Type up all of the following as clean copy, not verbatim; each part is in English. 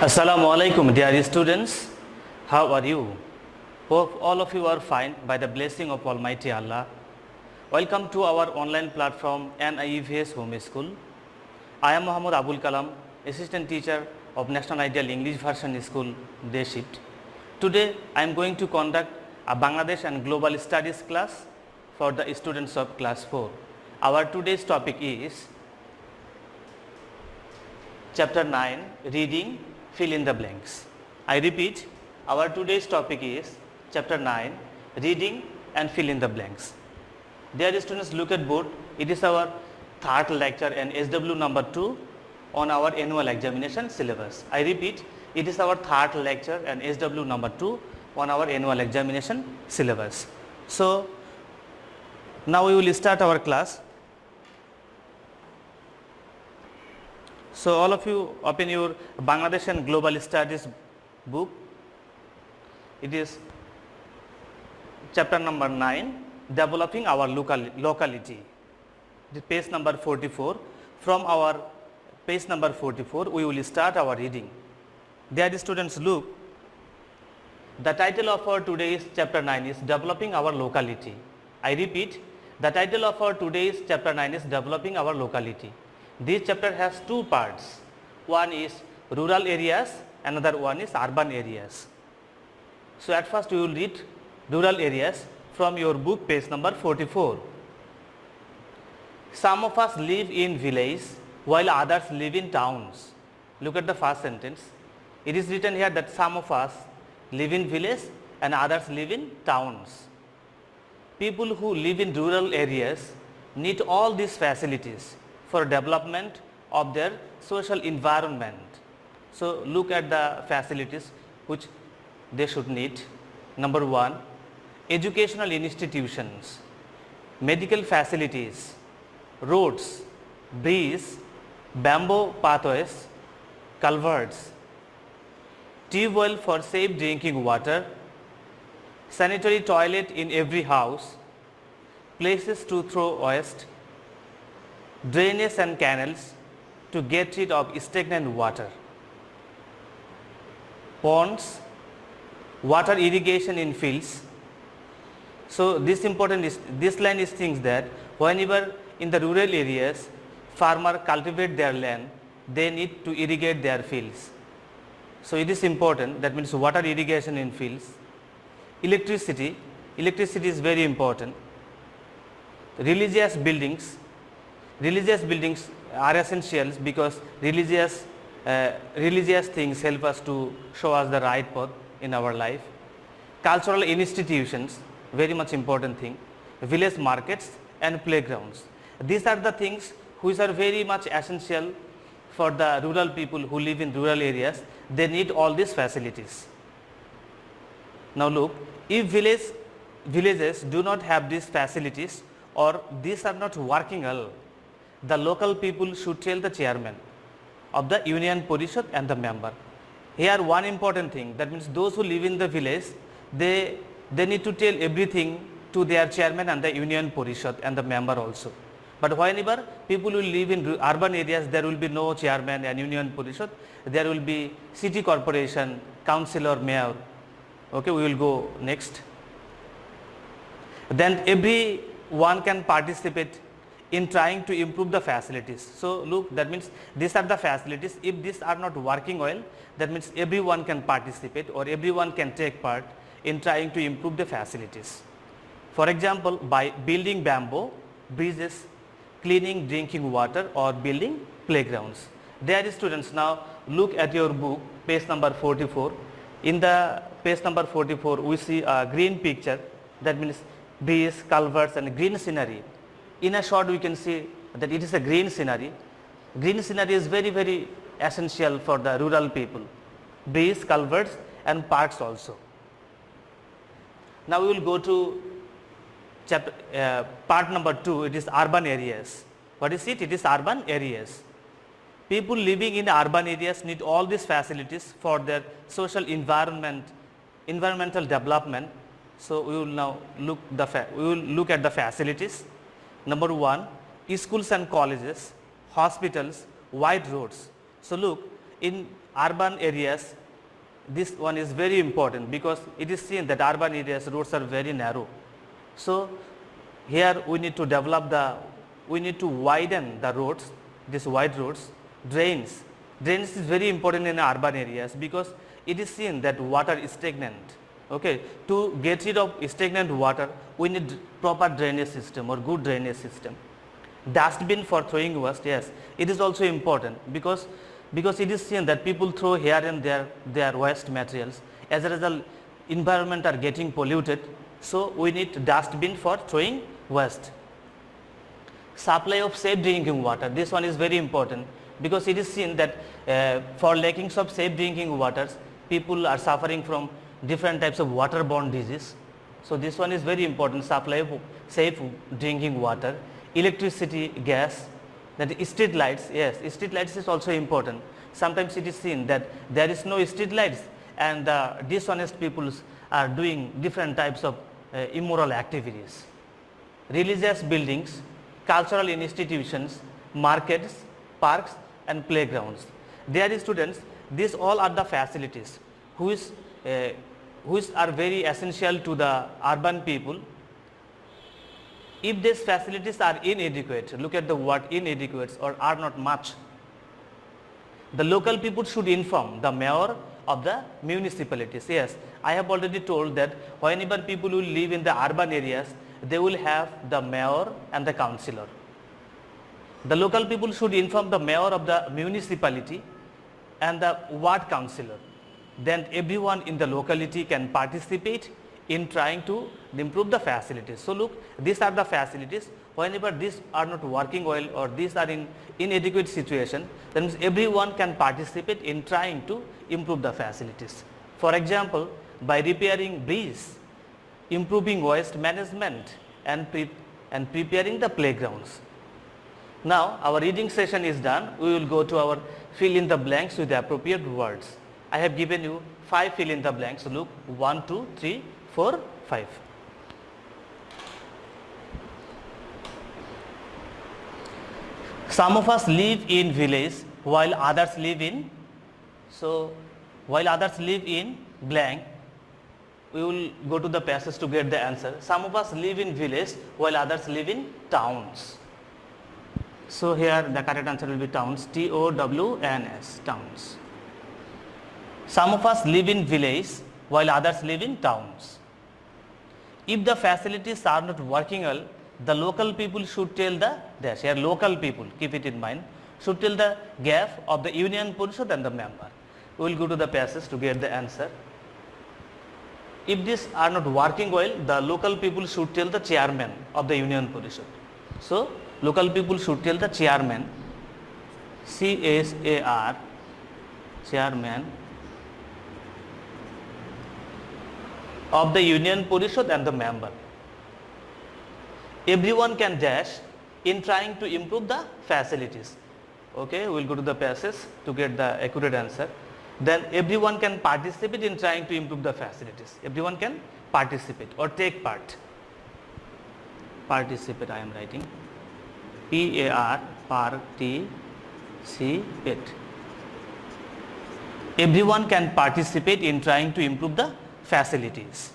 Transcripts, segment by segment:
Assalamu alaikum, dear students. How are you? Hope all of you are fine by the blessing of Almighty Allah. Welcome to our online platform NIEVS Home School. I am Muhammad Abul Kalam, Assistant Teacher of National Ideal English Version School, Day Shift. Today I am going to conduct a Bangladesh and Global Studies class for the students of class 4. Our today's topic is Chapter 9, Reading, Fill in the blanks. I repeat, our today's topic is Chapter 9, Reading and Fill in the blanks. Dear students, look at board. It is our third lecture and SW number 2 on our annual examination syllabus. I repeat, it is our third lecture and SW number 2 on our annual examination syllabus. So, now we will start our class. So, all of you open your Bangladesh and Global Studies book. It is chapter number 9, Developing our Locality. It is page number 44. From our page number 44, we will start our reading. Dear students, look, the title of our today's chapter 9 is Developing our Locality. I repeat, the title of our today's chapter 9 is Developing our Locality. This chapter has two parts. One is rural areas, another one is urban areas. So, at first we will read rural areas from your book, page number 44. Some of us live in villages while others live in towns. Look at the first sentence. It is written here that some of us live in villages and others live in towns. People who live in rural areas need all these facilities for development of their social environment. So, look at the facilities which they should need. Number 1, educational institutions, medical facilities, roads, bridges, bamboo pathways, culverts, tube well for safe drinking water, sanitary toilet in every house, places to throw waste, drainage and canals to get rid of stagnant water, ponds, water irrigation in fields. So, this line is things that whenever in the rural areas farmer cultivate their land, they need to irrigate their fields. So, it is important, that means water irrigation in fields. Electricity is very important. Religious buildings are essentials because religious things help us to show us the right path in our life. Cultural institutions, very much important thing. Village markets and playgrounds. These are the things which are very much essential for the rural people who live in rural areas. They need all these facilities. Now look, if villages do not have these facilities or these are not working well, the local people should tell the chairman of the union parishad and the member. Here one important thing, that means those who live in the village, they need to tell everything to their chairman and the union parishad and the member also. But whenever people will live in urban areas, there will be no chairman and union parishad, there will be city corporation, councillor, mayor. Okay, we will go next. Then everyone can participate in trying to improve the facilities. So, look, that means these are the facilities. If these are not working well, that means everyone can participate or everyone can take part in trying to improve the facilities. For example, by building bamboo bridges, cleaning drinking water or building playgrounds. Dear students, now look at your book, page number 44. In the page number 44, we see a green picture, that means bridges, culverts and green scenery. In a short, we can see that it is a green scenery. Green scenery is very, very essential for the rural people. Bridges, culverts and parks also. Now we will go to part number 2, it is urban areas. What is it? It is urban areas. People living in urban areas need all these facilities for their social environmental development. So, we will now look at the facilities. Number 1, schools and colleges, hospitals, wide roads. So, look, in urban areas, this one is very important because it is seen that urban areas roads are very narrow. So here we need to we need to widen the roads, these wide roads. Drains is very important in urban areas because it is seen that water is stagnant. Okay, to get rid of stagnant water, we need proper drainage system or good drainage system. Dustbin for throwing waste, yes, it is also important because it is seen that people throw here and there their waste materials. As a result, environment are getting polluted. So we need dustbin for throwing waste. Supply of safe drinking water, this one is very important because it is seen that for lacking of safe drinking waters, people are suffering from different types of waterborne disease. So this one is very important, supply of safe drinking water. Electricity, gas, that street lights, yes, street lights is also important. Sometimes it is seen that there is no street lights and the dishonest people are doing different types of immoral activities. Religious buildings, cultural institutions, markets, parks and playgrounds. Dear students, these all are the facilities which are very essential to the urban people. If these facilities are inadequate, look at the word inadequate or are not much, the local people should inform the mayor of the municipalities. Yes, I have already told that whenever people will live in the urban areas, they will have the mayor and the councillor. The local people should inform the mayor of the municipality and the ward councillor. Then everyone in the locality can participate in trying to improve the facilities. So look, these are the facilities. Whenever these are not working well or these are in inadequate situation, then everyone can participate in trying to improve the facilities. For example, by repairing bridges, improving waste management and preparing the playgrounds. Now our reading session is done. We will go to our fill in the blanks with the appropriate words. I have given you 5 fill in the blanks. Look, 1, 2, 3, 4, 5. Some of us live in village while others live in, so while others live in blank, we will go to the passage to get the answer. Some of us live in village while others live in towns. So here the correct answer will be towns, T-O-W-N-S, towns. Some of us live in village while others live in towns. If the facilities are not working well, the local people should tell the dash. Here local people, keep it in mind, should tell the gap of the union parishad and the member. We will go to the passage to get the answer. If these are not working well, the local people should tell the chairman of the union parishad. So local people should tell the chairman, C-H-A-R, chairman of the union parishad and the member. Everyone can dash in trying to improve the facilities. Okay, we will go to the passage to get the accurate answer. Then everyone can participate in trying to improve the facilities. Everyone can participate or take part. Participate I am writing. P-A-R, participate. Everyone can participate in trying to improve the facilities.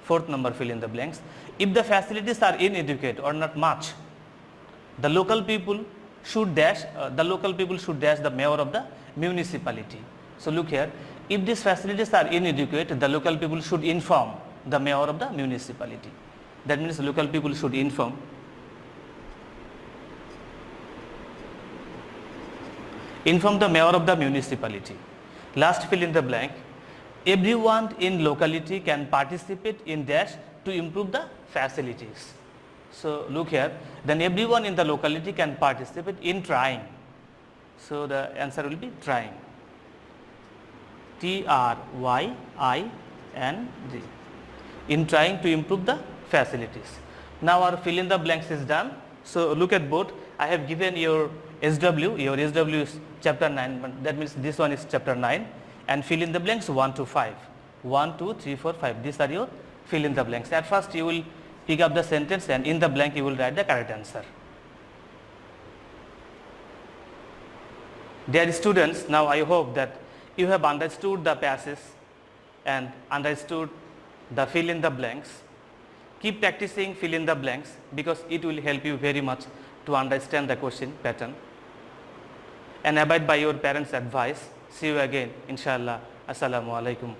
Fourth number, fill in the blanks. If the facilities are inadequate or not much, the local people should dash the mayor of the municipality. So look here, if these facilities are inadequate, the local people should inform the mayor of the municipality. That means local people should inform the mayor of the municipality. Last, fill in the blank. Everyone in locality can participate in dash to improve the facilities. So look here, then everyone in the locality can participate in trying. So the answer will be trying. T-R-Y-I-N-G, in trying to improve the facilities. Now our fill in the blanks is done. So look at both. I have given your SW is chapter 9, but that means this one is chapter 9, and fill in the blanks 1 to 5. 1, 2, 3, 4, 5. These are your fill in the blanks. At first you will pick up the sentence and in the blank you will write the correct answer. Dear students, now I hope that you have understood the passage and understood the fill in the blanks. Keep practicing fill in the blanks because it will help you very much to understand the question pattern. And abide by your parents' advice. See you again, inshallah. Assalamu alaikum.